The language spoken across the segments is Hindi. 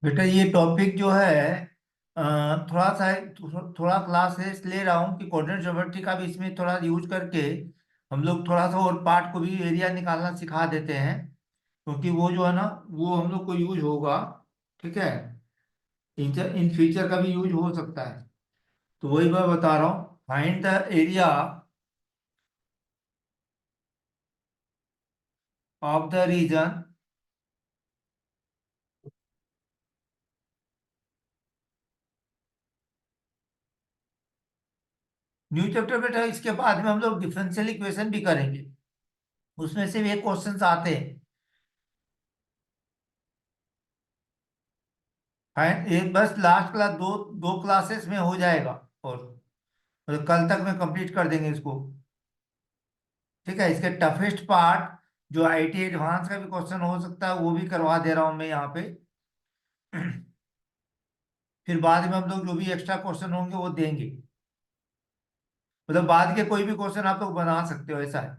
बेटा ये टॉपिक जो है अ, थोड़ा सा थोड़ा क्लासेस ले रहा हूँ कि कोऑर्डिनेट ज्योमेट्री का भी इसमें थोड़ा यूज करके हम लोग थोड़ा सा और पार्ट को भी एरिया निकालना सिखा देते हैं, क्योंकि वो जो है ना वो हम लोग को यूज होगा। ठीक है। इन फ्यूचर का भी यूज हो सकता है। तो वही मैं बता रहा हूँ, find the area of the region. New chapter बेटा इसके बाद में हम लोग डिफरेंशियल इक्वेशन भी करेंगे, उसमें से भी एक क्वेश्चन आते हैं। फाइंड एक बस लास्ट क्लास दो दो क्लासेस में हो जाएगा, और मतलब कल तक में कंप्लीट कर देंगे इसको। ठीक है। इसके टफेस्ट पार्ट जो आईटी एडवांस का भी क्वेश्चन हो सकता है वो भी करवा दे रहा हूं मैं यहाँ पे। फिर बाद में हम लोग जो भी एक्स्ट्रा क्वेश्चन होंगे वो देंगे। मतलब बाद के कोई भी क्वेश्चन आप लोग बना सकते हो, ऐसा है।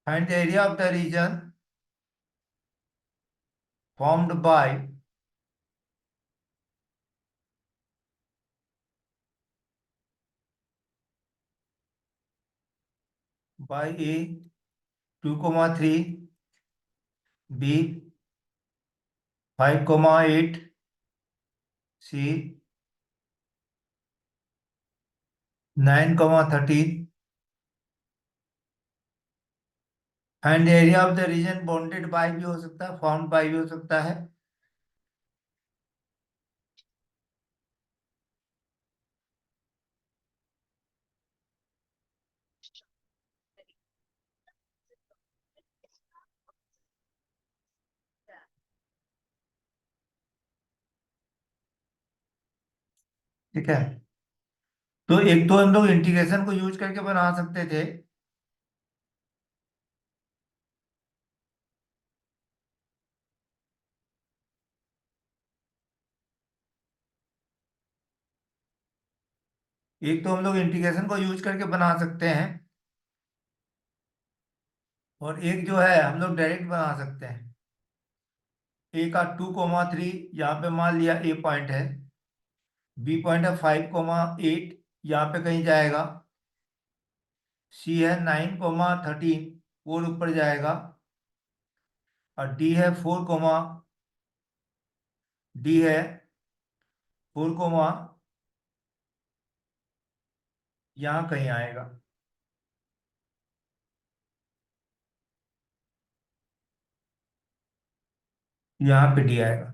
Find the area of the region formed by A 2,3, B 5,8, C 9,13। Find the area of the region bounded by भी हो सकता है, फॉर्म्ड बाय भी हो सकता है। ठीक है। तो एक तो हम लोग इंटीग्रेशन को यूज करके बना सकते थे। एक तो हम लोग इंटीग्रेशन को यूज करके बना सकते हैं, और एक जो है हम लोग डायरेक्ट बना सकते हैं। ए का 2,3 यहाँ पे मान लिया ए पॉइंट है, बी पॉइंट है 5,8 यहाँ पे कहीं जाएगा, सी है 9,13 और ऊपर जाएगा, और डी है 4, यहाँ कहीं आएगा। यहाँ पे डी आएगा।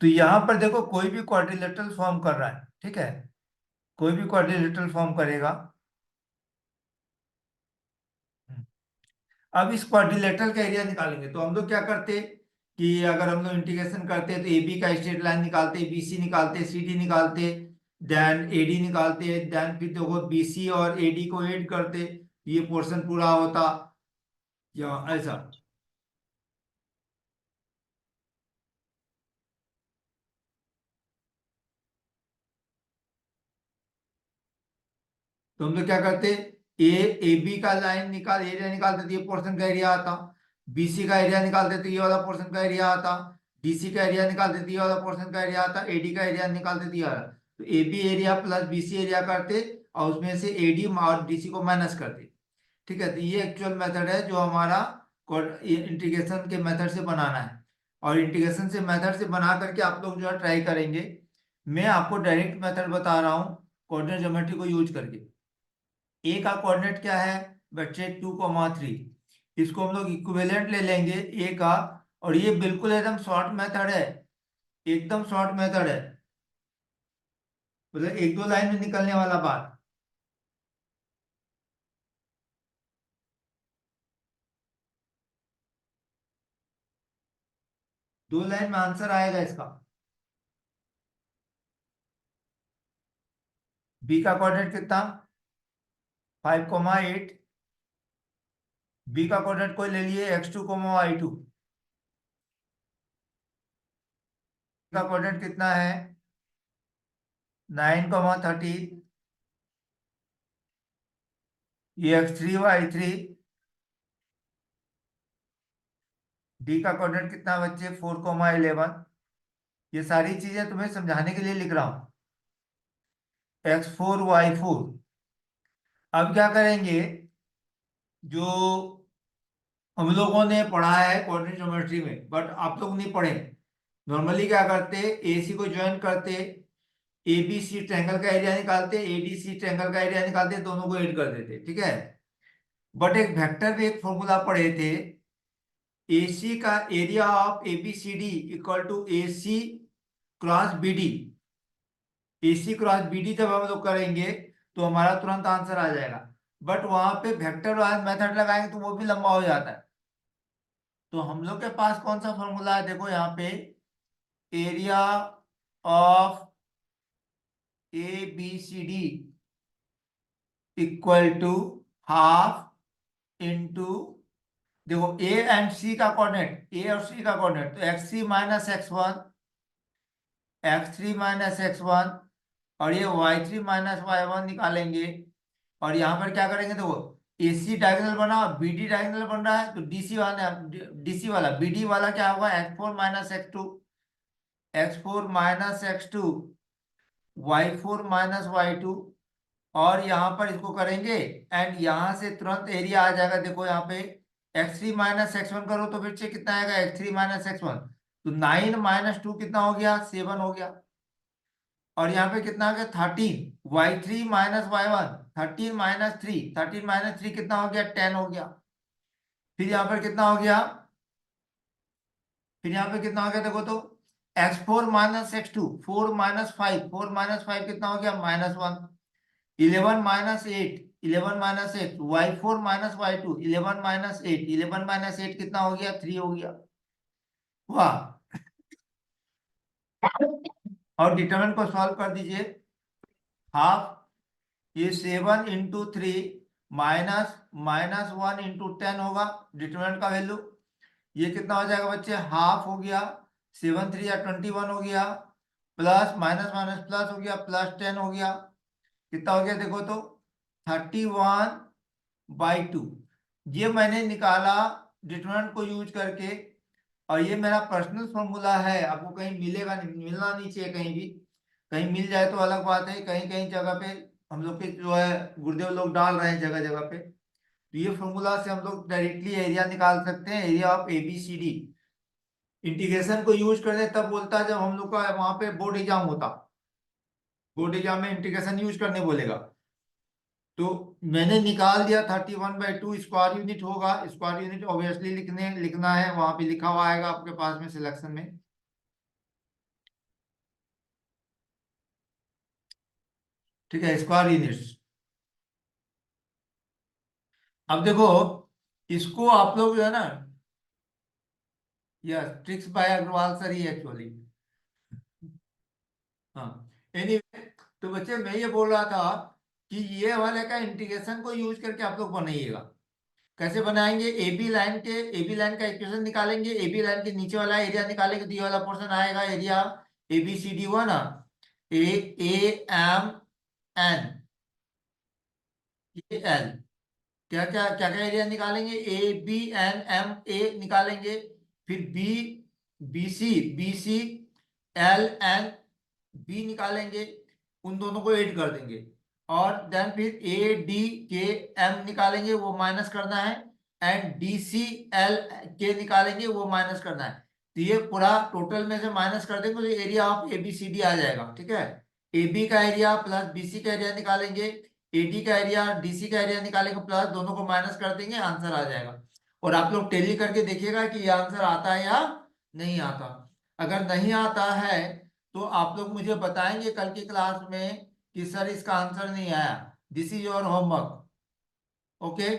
तो यहाँ पर देखो कोई भी क्वाड्रिलेटरल फॉर्म कर रहा है, ठीक है। कोई भी क्वाड्रिलेटरल फॉर्म करेगा। अब इस क्वाड्रिलेटरल का एरिया निकालेंगे तो हम लोग क्या करते कि अगर हम लोग इंटीग्रेशन करते तो ए बी का स्ट्रेट लाइन निकालते, बी सी निकालते, सी डी निकालते, देन ए डी निकालते, देन फिर देखो बी सी और ए डी को ऐड करते, ये पोर्शन पूरा होता, या ऐसा। तो हम लोग क्या करते, ए बी का लाइन निकाल एरिया निकालते तो ये पोर्शन का एरिया आता, बी सी का एरिया निकालते तो ये वाला पोर्शन का एरिया आता, डी सी का एरिया निकालते तो ये वाला पोर्शन का एरिया आता, ए डी का एरिया निकालते तो ये वाला। तो A B area plus B C area करते, और उसमें से ए डी और डी सी को माइनस करते। ठीक है। तो ये एक्चुअल मेथड है जो हमारा इंटीग्रेशन के मेथड से बनाना है, और इंटीग्रेशन से मेथड से बना करके आप लोग जो है ट्राई करेंगे। मैं आपको डायरेक्ट मेथड बता रहा हूँ कोऑर्डिनेट ज्योमेट्री को यूज करके। ए का कोऑर्डिनेट क्या है बच्चे, 2,3। इसको हम लोग इक्विवेलेंट ले लेंगे ए का, और ये बिल्कुल एकदम शॉर्ट मेथड है, एकदम शॉर्ट मेथड है, मतलब एक दो लाइन में निकलने वाला बात। दो लाइन में आंसर आएगा इसका। बी का कोऑर्डिनेट कितना 5,8। बी का कोऑर्डिनेट कोई ले लिए x2, y2। का कोऑर्डिनेट कितना है 9,13। ये x3, y3। डी का कोऑर्डिनेट कितना बच्चे 4,11। ये सारी चीजें तुम्हें समझाने के लिए लिख रहा हूं। x4, y4। अब क्या करेंगे, जो हम लोगों ने पढ़ा है कोऑर्डिनेट ज्योमेट्री में, बट आप लोग नहीं पढ़े। नॉर्मली क्या करते, ए सी को ज्वाइन करते, ए बी सी ट्रायंगल का एरिया निकालते, ए डी सी ट्रायंगल का एरिया निकालते, दोनों को ऐड कर देते, ठीक है। बट एक वेक्टर में एक फॉर्मूला पढ़े थे, ए सी का area of A B C D equal to A C cross B D. A C cross B D जब हम लोग करेंगे तो हमारा तुरंत आंसर आ जाएगा। बट वहां पे वेक्टर वाइज मेथड लगाएंगे तो वो भी लंबा हो जाता है। तो हम लोग के पास कौन सा फॉर्मूला है, देखो यहाँ पे, area of A B C D equal to half into, देखो ए एंड सी का कोऑर्डिनेट, ए और सी का कोऑर्डिनेट, तो x three minus x one, x3 minus x one, और ये y3 माइनस वाई वन निकालेंगे। और यहाँ पर क्या करेंगे, देखो AC डायगोनल बना, BD डायगोनल बन रहा है, तो DC वाला BD वाला क्या होगा, x4 minus x2, x4 minus x2, y4 minus y2। और यहाँ पर इसको करेंगे एंड यहाँ से तुरंत एरिया आ जाएगा। देखो यहाँ पे x3 माइनस एक्स वन करो तो फिर से कितना आएगा, x3 माइनस एक्स वन, तो 9 माइनस 2 कितना हो गया, 7 हो गया। और यहाँ पे कितना आ गया 13, y3 minus y one, 13 minus 3, 13 minus 3 कितना हो गया, 10 हो गया। फिर यहाँ पर कितना हो गया, फिर यहाँ पे कितना हो गया देखो तो, x4 minus x2, 4 minus 5, 4 minus 5 कितना हो गया, -1। 11 minus 8, 11 minus 8, y4 minus y2, 11 minus 8, 11 minus 8 कितना हो गया, 3 हो गया। वाह। और डिटरमिनेंट को सॉल्व कर दीजिए। हाफ, ये 7 × 3 माइनस -1 × 10 होगा डिटरमिनेंट का वैल्यू। ये कितना हो जाएगा बच्चे, हाफ हो गया, 7 × 3 या 21 हो गया, प्लस माइनस माइनस प्लस हो गया, +10 हो गया। कितना हो गया देखो तो, 31/2। ये मैंने निकाला डिटरमिनेंट को यूज करके। और ये मेरा पर्सनल फॉर्मूला है, आपको कहीं मिलेगा नहीं, मिलना नहीं चाहिए कहीं भी। कहीं मिल जाए तो अलग बात है, कहीं कहीं जगह पे हम लोग के जो है गुरुदेव लोग डाल रहे हैं जगह जगह पे। तो ये फॉर्मूला से हम लोग डायरेक्टली एरिया निकाल सकते हैं, area of A B C D. Integration को यूज करते हैं तब बोलता है जब हम लोग का वहां पे बोर्ड एग्जाम होता, बोर्ड एग्जाम में इंटीग्रेशन यूज करने बोलेगा। तो मैंने निकाल दिया, 31/2 स्क्वायर यूनिट होगा। स्क्वायर यूनिट ऑब्वियसली लिखना है, वहां पे लिखा हुआ आएगा आपके पास में सिलेक्शन में। ठीक है, स्क्वायर यूनिट्स। अब देखो, इसको आप लोग जो है ना, yes, tricks by Agarwal sir ही एक्चुअली। हाँ, एनीवे, तो बच्चे मैं ये बोल रहा था कि ये वाले का इंटीग्रेशन को यूज करके आप लोग बनाइएगा। कैसे बनाएंगे, ए बी लाइन का इक्वेशन निकालेंगे, ए बी लाइन के नीचे वाला एरिया निकालेंगे तो ये वाला पोर्शन आएगा, area A B C D हुआ ना, A M N, ये L, क्या क्या क्या क्या एरिया निकालेंगे, A B N M A निकालेंगे। फिर B C L N B निकालेंगे, उन दोनों को ऐड कर देंगे। और देन फिर A D K M निकालेंगे, वो माइनस करना है। And D C L K निकालेंगे, वो माइनस करना है। तो ये पूरा टोटल में से माइनस कर देंगे तो एरिया ऑफ ABCD आ जाएगा, ठीक है। AB का एरिया प्लस BC का एरिया निकालेंगे, AD का एरिया DC का एरिया निकालेंगे, प्लस दोनों को माइनस कर देंगे, आंसर आ जाएगा। और आप लोग टेली करके देखिएगा कि ये आंसर आता है या नहीं आता। अगर नहीं आता है तो आप लोग मुझे बताएंगे कल की क्लास में कि सर इसका आंसर नहीं आया। This is your homework, okay.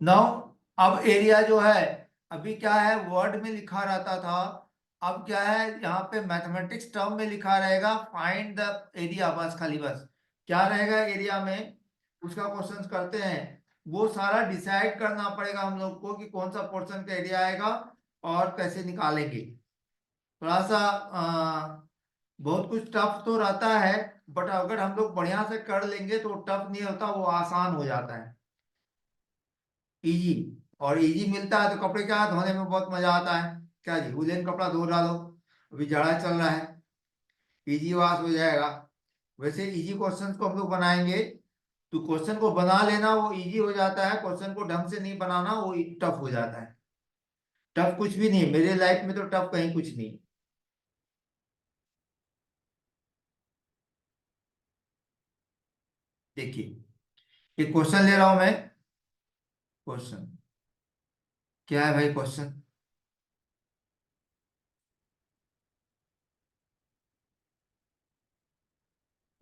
Now, अब एरिया जो है, अभी क्या है, वर्ड में लिखा रहता था, अब क्या है यहाँ पे मैथमेटिक्स टर्म में लिखा रहेगा फाइंड द एरिया, बस खाली बस क्या रहेगा एरिया में, उसका क्वेश्चन करते हैं। वो सारा डिसाइड करना पड़ेगा हम लोग को कि कौन सा पोर्शन का एरिया आएगा और कैसे निकालेंगे। थोड़ा सा बहुत कुछ टफ तो रहता है, बट अगर हम लोग बढ़िया से कर लेंगे तो टफ नहीं होता, वो आसान हो जाता है, इजी। और इजी मिलता है तो कपड़े क्या धोने में बहुत मजा आता है। क्या जी, वुलन कपड़ा धो डालो, अभी जाड़ा चल रहा है, इजी वॉश हो जाएगा। वैसे इजी क्वेश्चंस को हम लोग बनाएंगे, तो क्वेश्चन को बना लेना वो इजी हो जाता है, क्वेश्चन को ढंग से नहीं बनाना वो टफ हो जाता है। टफ कुछ भी नहीं, मेरे लाइफ में तो टफ कहीं कुछ नहीं। देखिए एक क्वेश्चन ले रहा हूं मैं। क्वेश्चन क्या है भाई, question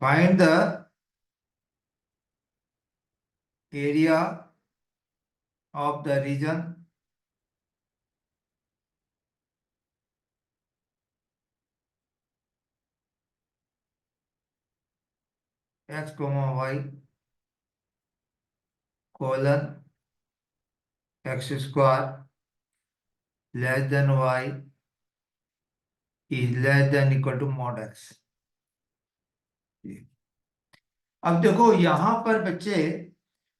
find the area of the region x comma y colon x square less than y is less than equal to mod x. अब देखो यहां पर बच्चे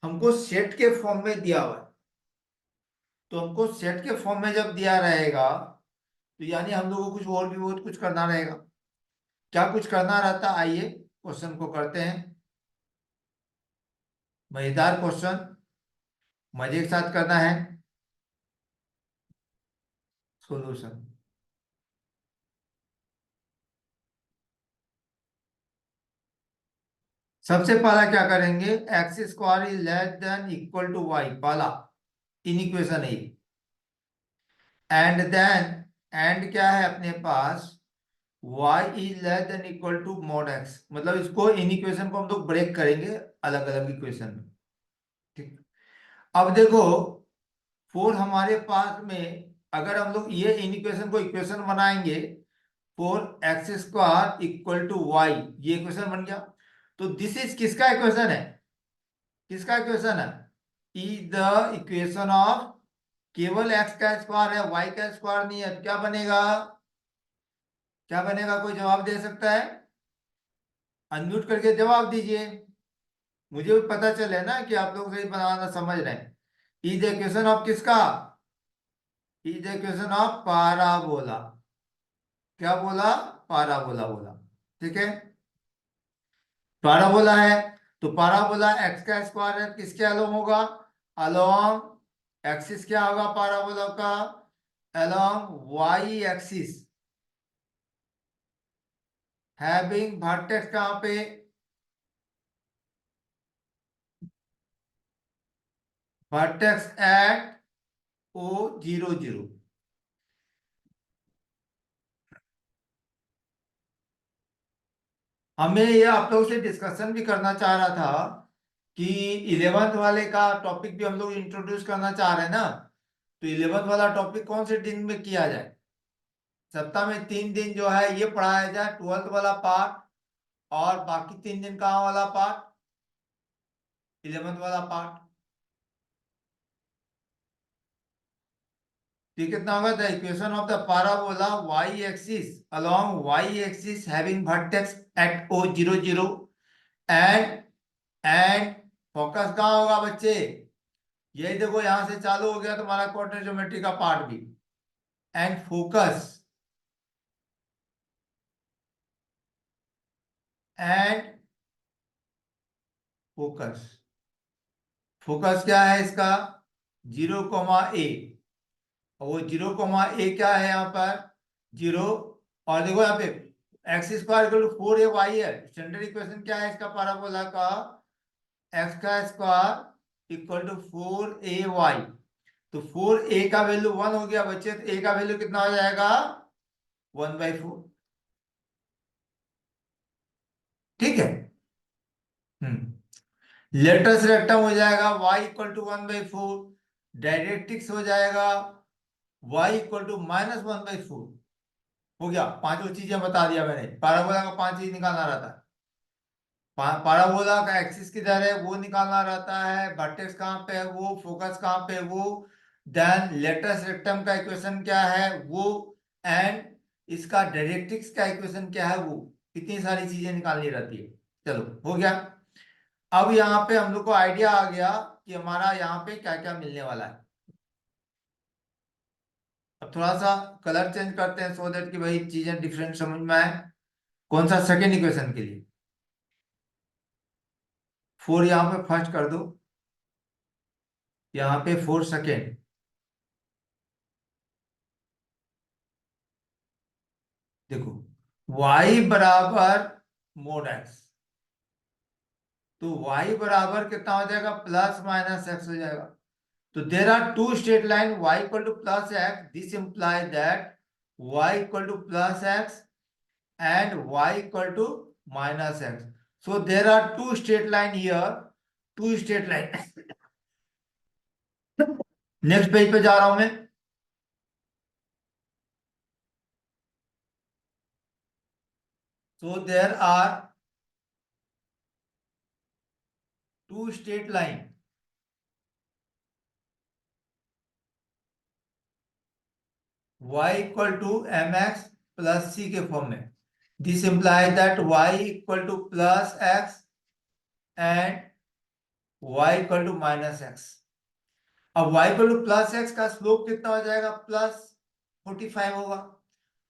हमको सेट के फॉर्म में दिया हुआ है, तो हमको सेट के फॉर्म में जब दिया रहेगा तो यानी हम लोगों को कुछ और भी बहुत कुछ करना रहेगा। क्या कुछ करना रहता, आइए क्वेश्चन को करते हैं। मजेदार क्वेश्चन, मजे के साथ करना है। सॉल्यूशन सबसे पहला क्या करेंगे, x square is less than equal to y, पहला इन इक्वेशन है। एंड देन एंड क्या है अपने पास, y is less than equal to mod x, मतलब इसको इन इक्वेशन को हम लोग ब्रेक करेंगे अलग अलग इक्वेशन में। ठीक, अब देखो फोर हमारे पास में, अगर हम लोग ये इन इक्वेशन को इक्वेशन बनाएंगे, for x square equal to y, ये इक्वेशन बन गया। तो दिस इज किसका इक्वेशन है, किसका इक्वेशन है, इज द इक्वेशन ऑफ, केवल एक्स का स्क्वायर है वाई का स्क्वायर नहीं है, तो क्या बनेगा, क्या बनेगा, कोई जवाब दे सकता है, अनम्यूट करके जवाब दीजिए, मुझे भी पता चले ना कि आप लोग सही बनाना समझ रहे हैं। इज द इक्वेशन ऑफ किसका, is the equation of parabola, क्या बोला, पाराबोला बोला। ठीक है, पाराबोला है, तो पाराबोला एक्स का स्क्वायर है, किसके अलोंग होगा, अलोंग एक्सिस क्या होगा पाराबोला का, along y axis, having vertex कहां पे, वर्टेक्स एट O00। हमें ये आप लोगों से डिस्कशन भी करना चाह रहा था कि इलेवेंथ वाले का टॉपिक भी हम लोग इंट्रोड्यूस करना चाह रहे हैं ना, तो इलेवेंथ वाला टॉपिक कौन से दिन में किया जाए, सप्ताह में 3 दिन जो है ये पढ़ाया जाए ट्वेल्थ वाला पार्ट, और बाकी 3 दिन कहाँ वाला पार्ट, इलेवेंथ वाला पार्ट। तो कितना होगा, the equation of the parabola y axis along y axis having vertex at O00 and and focus कहाँ होगा बच्चे, यही देखो यहां से चालू हो गया तुम्हारा कोऑर्डिनेट ज्योमेट्री का पार्ट भी। And focus, and focus, focus क्या है इसका, 0, A, और वो 0, A क्या है यहाँ पर, 0। और देखो यहाँ पे x square equal to 4A y है, स्टैंडर्ड इक्वेशन क्या है इसका पैराबोला का, एक्स का square equal to 4A y। तो 4A का वैल्यू 1 हो गया बच्चे, तो A का वैल्यू कितना हो जाएगा, 1/4। ठीक है, लेटेस्ट रेक्टम हो जाएगा y इक्वल टू 1/4, डायरेक्ट्रिक्स हो जाएगा y इक्वल टू -1/4। हो गया, पांचों चीजें बता दिया मैंने। पैराबोला का 5 चीज निकालना रहता है। पैराबोला का एक्सिस किधर है वो निकालना रहता है, वर्टेक्स कहाँ पे है वो, फोकस कहाँ पे है वो, देन लेटस रेक्टम का इक्वेशन क्या है वो, एंड इसका डायरेक्ट्रिक्स का इक्वेशन क्या है वो। इतनी सारी चीजें निकालनी रहती है। चलो हो गया। अब यहाँ पे हम लोग को आइडिया आ गया कि हमारा यहाँ पे क्या क्या मिलने वाला है। अब थोड़ा सा कलर चेंज करते हैं सो दैट कि भाई चीजें डिफरेंट समझ में आए। कौन सा, सेकेंड इक्वेशन के लिए 4 यहाँ पे फर्स्ट कर दो, यहाँ पे 4 सेकेंड। देखो y बराबर मोड x, तो y बराबर कितना हो जाएगा, प्लस माइनस एक्स हो जाएगा। तो there are two straight line y equal to plus x, this implies that y equal to plus x and y equal to minus x. So there are two straight line here, two straight line. Next page पे जा रहा हूं मैं। So there are two straight line, y equal to mx plus c के फॉर्म में। This implies that y equal to plus x and y equal to minus x. अब y equal to plus x का स्लोप कितना हो जाएगा, प्लस 45 होगा।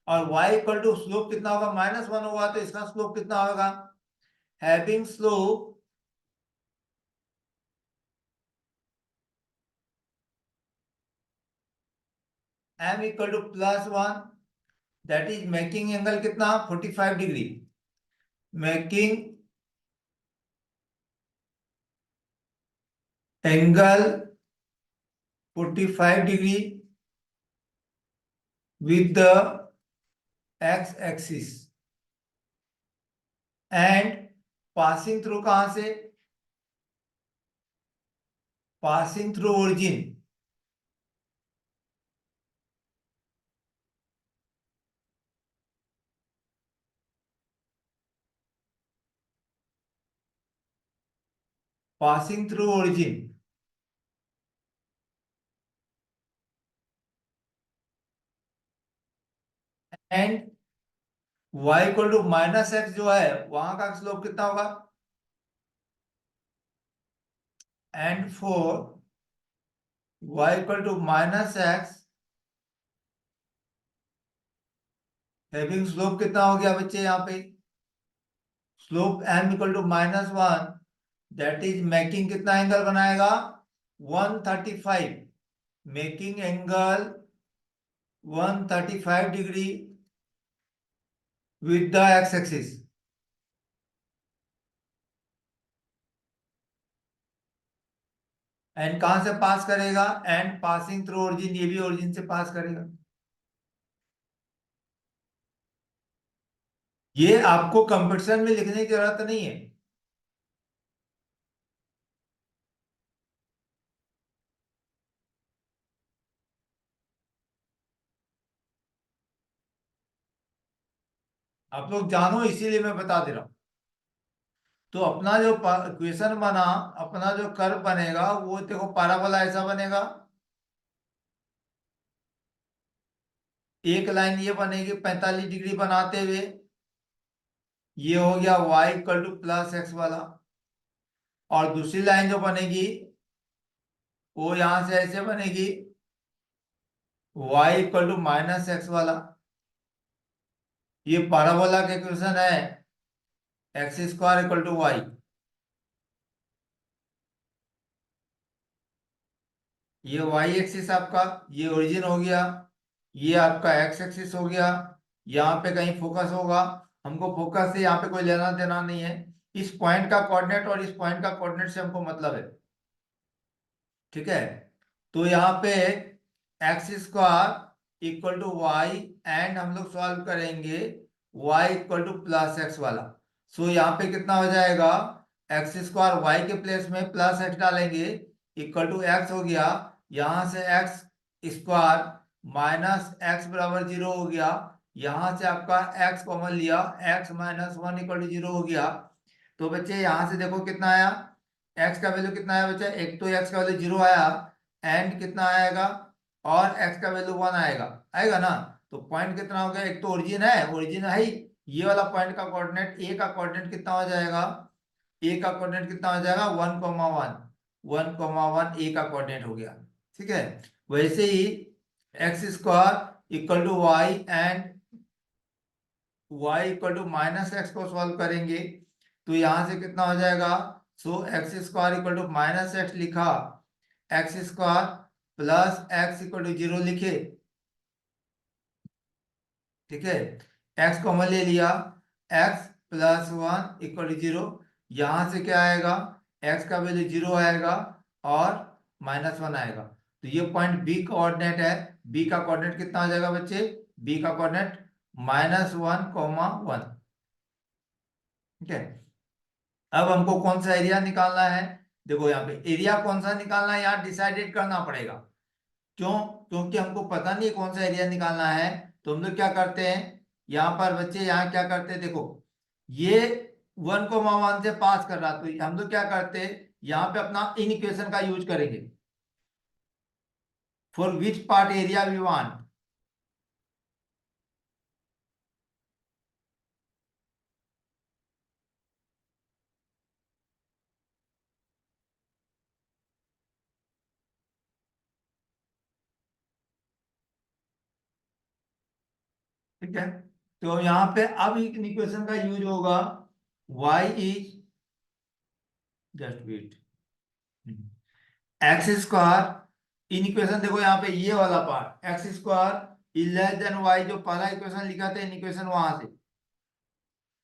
और y इक्वल टू स्लोप कितना होगा, -1 होगा, तो इसका स्लोप कितना होगा, having slope m equal to +1, that is making angle कितना, 45 degree, making angle 45 degree with the x axis and passing through कहां से, passing through origin, passing through origin and y equal to minus x जो है वहां का स्लोप कितना होगा, and for y equal to minus x having slope कितना हो गया बच्चे यहाँ पे, slope m equal to -1, that is making कितना एंगल बनाएगा, 135, making angle 135 degree with the x axis. And कहां से पास करेगा, एंड पासिंग थ्रू ओरिजिन, ये भी ओरिजिन से पास करेगा। ये आपको कंपटीशन में लिखने की जरूरत नहीं है। आप लोग जानो इसीलिए मैं बता दे रहा हूं। तो अपना जो क्वेश्चन बना, अपना जो कर्व बनेगा वो देखो पैराबोला ऐसा बनेगा, एक लाइन ये बनेगी 45 डिग्री बनाते हुए, ये हो गया y equal to plus x वाला। और दूसरी लाइन जो बनेगी वो यहां से ऐसे बनेगी, y equal to minus x वाला। ये पैराबोला का इक्वेशन है, x square equal to y. ये वाई एक्सिस आपका, ये ओरिजिन हो गया, ये आपका एक्स एक्सिस हो गया। यहाँ पे कहीं फोकस होगा, हमको फोकस से यहाँ पे कोई लेना देना नहीं है। इस पॉइंट का कोऑर्डिनेट और इस पॉइंट का कोऑर्डिनेट से हमको मतलब है, ठीक है। तो यहाँ पे x square equal to y, and हम लोग सॉल्व करेंगे y equal to plus x वाला। सो यहाँ पे कितना हो जाएगा, एक्स स्क्वायर वाई के प्लेस में प्लस एक्स डालेंगे, इक्वल टू एक्स हो गया। यहाँ से एक्स स्क्वायर माइनस एक्स बराबर 0 हो गया, यहाँ से आपका x कॉमन लिया, x minus one equal to zero हो गया। तो बच्चे यहाँ से देखो कितना आया, x का वैल्यू कितना आया बच्चा, एक तो x का वैल्यू जीरो आया, एंड कितना आएगा, और x का वैल्यू वन आएगा, आएगा ना। तो पॉइंट कितना हो गया, एक तो ओरिजिन है, ओरिजिन है ही, ये वाला पॉइंट का कोऑर्डिनेट, ए का कोऑर्डिनेट कितना हो जाएगा, ए का कोऑर्डिनेट कितना हो जाएगा, 1,1, 1,1 ए का कोऑर्डिनेट हो गया। ठीक है, वैसे ही x square equal to y and y equal to minus x को सॉल्व करेंगे तो यहां से कितना हो जाएगा, so x square equal to minus x लिखा, x square plus x equal to zero लिखे। ठीक है, एक्स कॉमन ले लिया, x plus one equal to zero, यहां से क्या आएगा, एक्स का वैल्यू जीरो आएगा और माइनस वन आएगा। तो ये पॉइंट बी कोऑर्डिनेट है, बी का कोऑर्डिनेट कितना हो जाएगा बच्चे, बी का कोऑर्डिनेट -1,1। ठीक है, अब हमको कौन सा एरिया निकालना है, देखो यहाँ पे एरिया कौन सा निकालना है, यहाँ डिसाइडेड करना पड़ेगा। क्यों, क्योंकि हमको पता नहीं कौन सा एरिया निकालना है। तो हम लोग क्या करते हैं, यहाँ पर बच्चे यहाँ क्या करते हैं, देखो ये 1,1 से पास कर रहा, तो हम लोग क्या करते हैं, यहाँ पे अपना इन इक्वेशन का यूज करेंगे, for which part area we want. ठीक है, तो यहाँ पे अब इन इक्वेशन का यूज होगा, y is, just wait, x square, inequation देखो यहाँ पे ये वाला part x square is less than y, जो पहला इक्वेशन लिखा था इन इक्वेशन वहां से।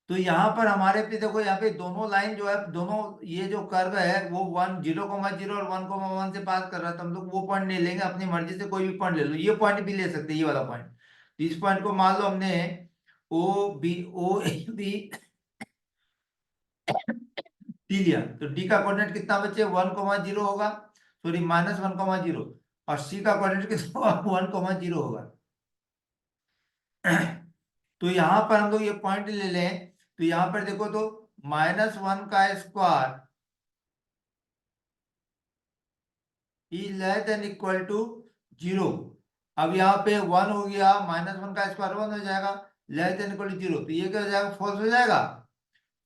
तो यहाँ पर हमारे पे देखो, यहाँ पे दोनों लाइन जो है, दोनों ये जो कर्व है वो 0,0 और 1,1 से पास कर रहा है, तो हम लोग वो पॉइंट नहीं लेंगे, अपनी मर्जी से कोई भी पॉइंट ले लो, ये पॉइंट भी ले सकते हैं, ये वाला पॉइंट। इस पॉइंट को मान लो हमने ओ बी डी लिया, तो डी का कोऑर्डिनेट कितना बचे, 1,0 होगा, सॉरी -1,0, और सी का कोऑर्डिनेट कितना होगा, 1,0 होगा। तो यहां पर हम लोग ये पॉइंट ले लें, तो यहां पर देखो तो -1 का square is less than equal to zero. अब यहाँ पे वन हो गया, -1 का स्क्वायर वन हो जाएगा, less than equal to zero, तो ये क्या हो जाएगा, फॉल्स हो जाएगा,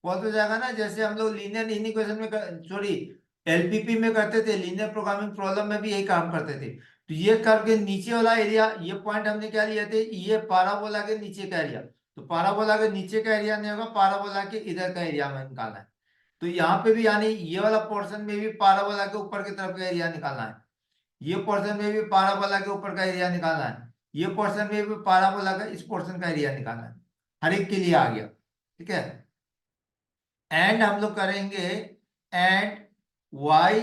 फॉल्स हो जाएगा ना। जैसे हम लोग लीनियर इक्वेशन में, सॉरी एलपीपी में करते थे, लीनियर प्रोग्रामिंग प्रॉब्लम में भी यही काम करते थे। तो ये कर्व के नीचे वाला एरिया, ये पॉइंट हमने क्या लिए थे, ये पाराबोला के नीचे का एरिया, तो पाराबोला के नीचे का एरिया नहीं होगा, पाराबोला के इधर का एरिया में निकालना है। तो यहाँ पे भी यानी ये वाला पोर्शन में भी पाराबोला के ऊपर की तरफ का एरिया निकालना है, ये पोर्शन में भी पाराबोला के ऊपर का एरिया निकालना है, ये पोर्शन में भी पाराबोला का इस पोर्शन का एरिया निकालना है, हर एक के लिए आ गया। ठीक है, एंड हम लोग करेंगे, and y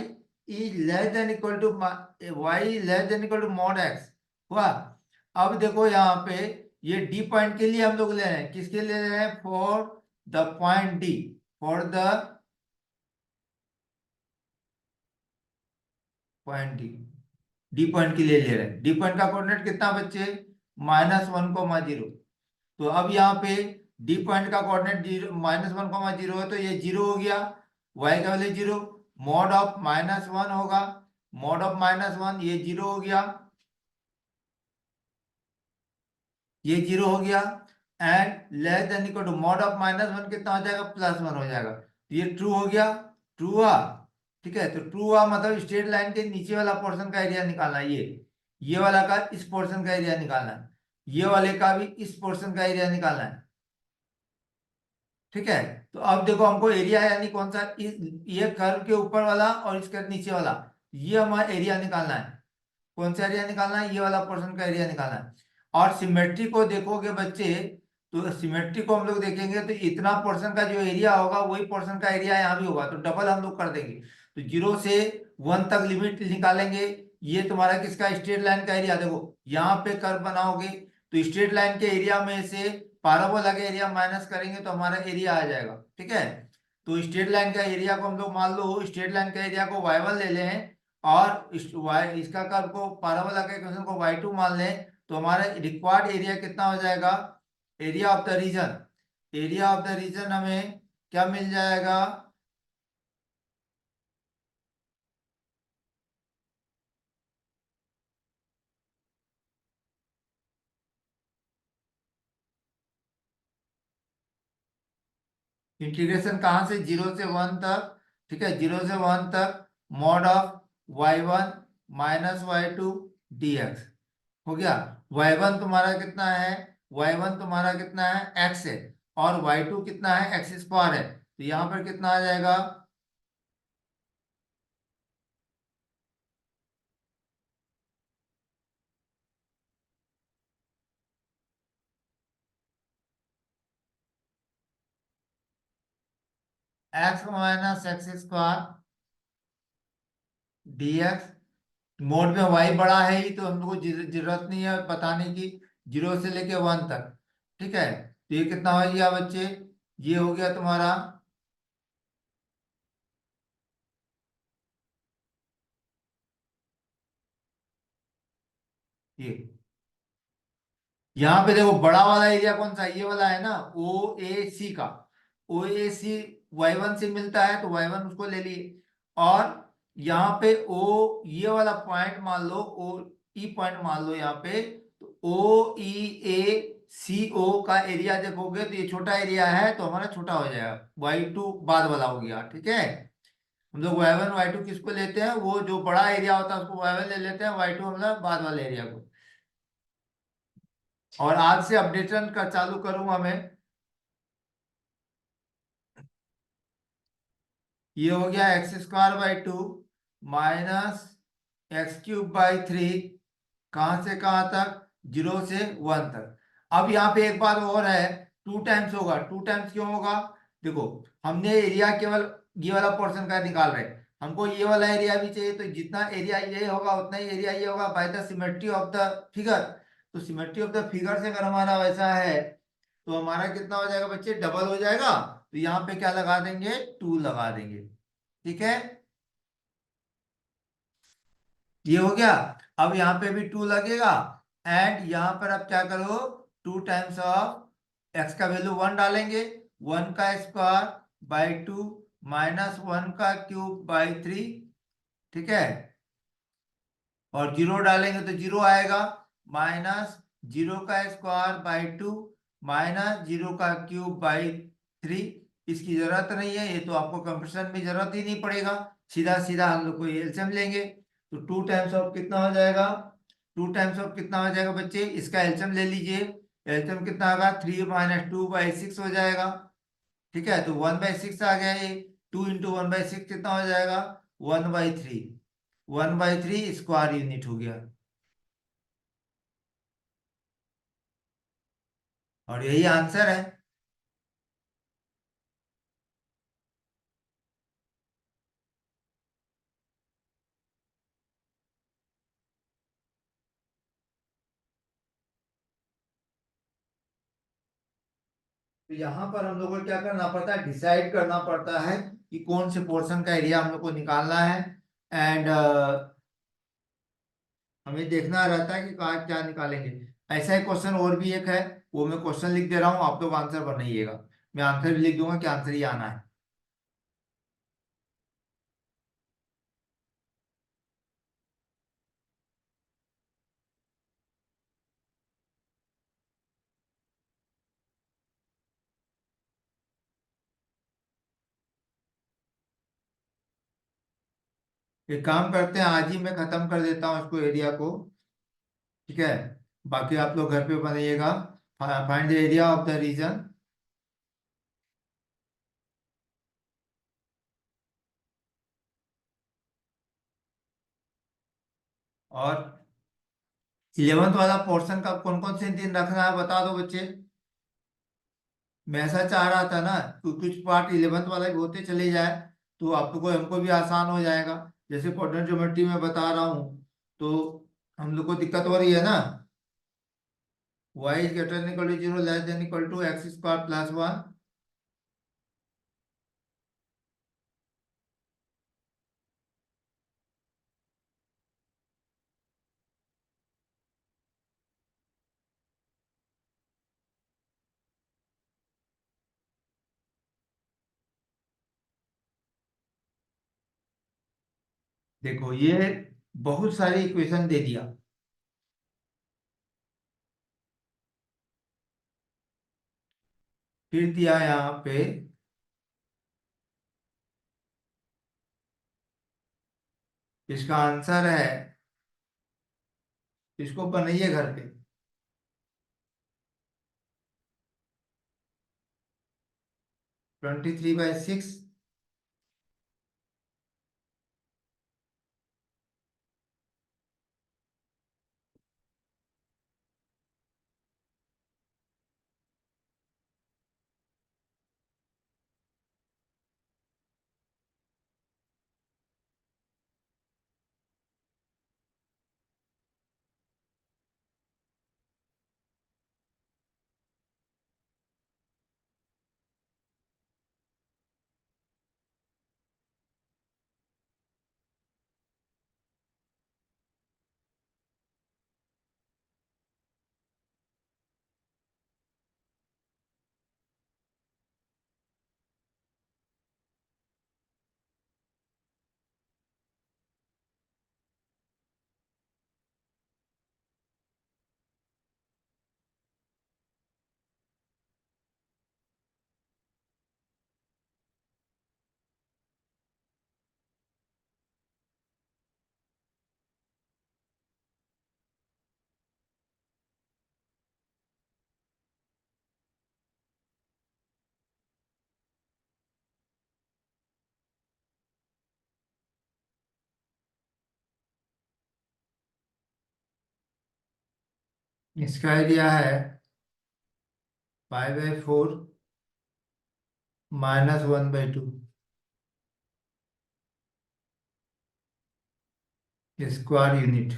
is less than equal to, y less than equal to mod x हुआ। अब देखो यहाँ पे ये डी पॉइंट के लिए हम लोग ले रहे हैं, किसके लिए ले रहे हैं, for the point D, for the point D, D point के लिए ले रहे हैं। डी पॉइंट का कोऑर्डिनेट कितना बच्चे, -1,0। तो अब यहाँ पे डी पॉइंट का कोऑर्डिनेट -1,0 है, तो ये जीरो हो गया, y का वैल्यू जीरो, मॉड ऑफ -1 होगा, मॉड ऑफ -1 ये जीरो हो गया, ये जीरो हो गया, and less than equal to mod of -1 कितना हो जाएगा, +1 हो जाएगा, तो ये ट्रू हो गया, ट्रू हुआ। ठीक है, तो ट्रू हुआ मतलब स्ट्रेट लाइन के नीचे वाला पोर्शन का एरिया निकालना है, ये वाला का इस पोर्शन का एरिया निकालना है, ये वाले का भी इस पोर्शन का एरिया निकालना है। ठीक है, तो अब देखो हमको एरिया यानी कौन सा, ये कर्व के ऊपर वाला और इसके नीचे वाला, ये हमारा एरिया निकालना है। कौन सा एरिया निकालना है, ये वाला पोर्शन का एरिया निकालना है। और सिमेट्री को देखोगे बच्चे, तो सिमेट्री को हम लोग देखेंगे तो इतना पोर्शन का जो एरिया होगा वही पोर्शन का एरिया यहाँ भी होगा, तो डबल हम लोग कर देंगे, तो 0 से 1 तक लिमिट निकालेंगे। ये तुम्हारा किसका, स्ट्रेट लाइन का एरिया, देखो यहाँ पे कर्व बनाओगे तो स्ट्रेट लाइन के एरिया में से पाराबोला का एरिया माइनस करेंगे तो हमारा एरिया आ जाएगा। ठीक है, तो स्ट्रेट लाइन का एरिया को हम लोग मान लो, स्ट्रेट लाइन का एरिया को y1 ले लें, और इसका कर्व को पाराबोला के इक्वेशन को y2 मान लें, तो हमारा रिक्वायर्ड एरिया कितना हो जाएगा, area of the region, area of the region हमें क्या मिल जाएगा? इंटीग्रेशन कहाँ से? 0 से 1 तक, ठीक है, 0 से 1 तक mod of y1 - y2 dx हो गया। y1 तुम्हारा कितना है? y1 तुम्हारा कितना है? x है। और y2 कितना है? x² है। तो यहाँ पर कितना आ जाएगा? x - x² dx। मोड में y बड़ा है ही, तो हम लोग को जरूरत नहीं है बताने की, 0 से लेके 1 तक। ठीक है, तो ये कितना हो गया बच्चे? ये हो गया तुम्हारा, ये यहाँ पे देखो बड़ा वाला एरिया कौन सा? ये वाला है ना, ओ ए सी का। ओ ए सी y1 से मिलता है, तो y1 उसको ले लिए। और यहाँ पे ओ ये वाला पॉइंट मान लो, ओ ई पॉइंट मान लो यहाँ पे, तो ओ ई ए सी ओ का एरिया देखोगे तो ये छोटा एरिया है, तो हमारा छोटा हो जाएगा, y2 बाद वाला हो गया। ठीक है, हम लोग y1 y2 किसको लेते हैं? वो जो बड़ा एरिया होता है उसको y1 ले लेते हैं, y2 हम लोग बाद वाले एरिया को। और आज से अपडेशन का चालू करूंगा मैं। ये हो गया x² / 2 माइनस x³ / 3, कहां से कहां तक? 0 से 1 तक। अब यहाँ पे एक बात और है, 2 टाइम्स होगा। 2 टाइम्स क्यों होगा? देखो, हमने एरिया केवल ये वाला पोर्शन का निकाल रहे हैं, हमको ये वाला एरिया भी चाहिए, तो जितना एरिया ये होगा उतना ही एरिया ये होगा, by the symmetry of the figure. तो सिमेट्री ऑफ द फिगर से अगर हमारा वैसा है, तो हमारा कितना हो जाएगा बच्चे? डबल हो जाएगा। तो यहाँ पे क्या लगा देंगे? 2 लगा देंगे। ठीक है, ये हो गया। अब यहाँ पे भी 2 लगेगा। एंड यहाँ पर अब क्या करो? 2 टाइम्स ऑफ एक्स का वैल्यू 1 डालेंगे, 1 का स्क्वायर / 2 माइनस 1 का क्यूब / 3। ठीक है, और 0 डालेंगे तो 0 आएगा, माइनस 0 का स्क्वायर / 2 माइनस 0 का क्यूब / 3। इसकी जरूरत नहीं है, ये तो आपको कंप्यूटेशन में जरूरत ही नहीं पड़ेगा, सीधा सीधा हम लोग को ये एलसीएम लेंगे। तो 2 टाइम्स ऑफ कितना हो जाएगा? 2 टाइम्स ऑफ कितना हो जाएगा बच्चे? इसका एलसीएम ले लीजिए। एलसीएम कितना होगा? 3 - 2/6 हो जाएगा। ठीक है, तो 1/6 आ गया ये। 2 × 1/6 कितना हो जाएगा? 1/3। 1/3 स्क्वायर यूनिट हो गया। और यही आंसर है। तो यहाँ पर हम लोग को क्या करना पड़ता है? डिसाइड करना पड़ता है कि कौन से पोर्शन का एरिया हम लोग को निकालना है। एंड हमें देखना रहता है कि कहाँ क्या निकालेंगे। ऐसा ही क्वेश्चन और भी एक है, वो मैं क्वेश्चन लिख दे रहा हूँ, आप लोग आंसर बनाइएगा। मैं आंसर भी लिख दूंगा कि आंसर ही आना है। एक काम करते हैं, आज ही मैं खत्म कर देता हूँ इसको, एरिया को। ठीक है, बाकी आप लोग घर पे बनाइएगा। Find the area of the region. और 11th वाला पोर्शन का कौन कौन से दिन रखना है बता दो बच्चे। मैं ऐसा चाह रहा था ना, कुछ पार्ट 11th वाला भी होते चले जाए, तो आपको हमको भी आसान हो जाएगा। जैसे क्वाड्रेंट ज्योमेट्री में बता रहा हूँ, तो हम लोग को दिक्कत हो रही है ना। y > 0 <= x² + 1। देखो ये बहुत सारी इक्वेशन दे दिया। फिर दिया यहाँ पे इसका आंसर है, इसको बनाइए घर पे। 23/6। इसका एरिया है 5/4 -1/2 स्क्वायर यूनिट।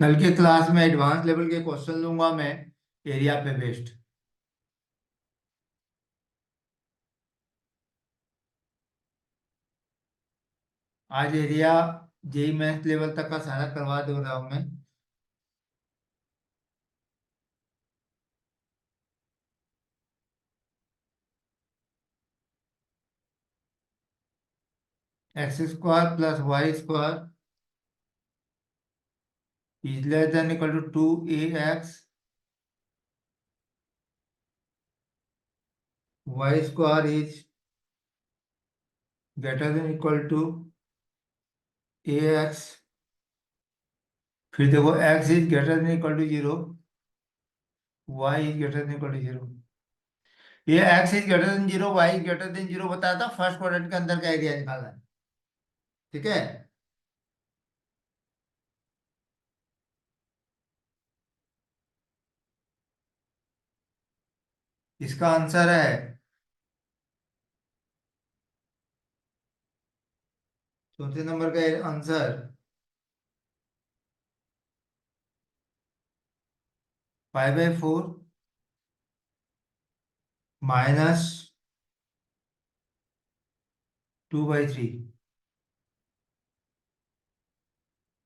कल के क्लास में एडवांस लेवल के क्वेश्चन लूंगा मैं, एरिया पे बेस्ड। आज एरिया जेई मैथ लेवल तक का सारा करवा दे रहा हूँ मैं। x² + y² is less than equal to 2ax, y² is greater than equal to ax। फिर देखो x is greater than equal to 0, y is greater than equal to 0। ये x is greater than 0, y is greater than 0 बताया था, फर्स्ट क्वाड्रेंट के अंदर का एरिया निकालना है। ठीक है। इसका आंसर है, चौथे नंबर का आंसर 5/4 -2/3।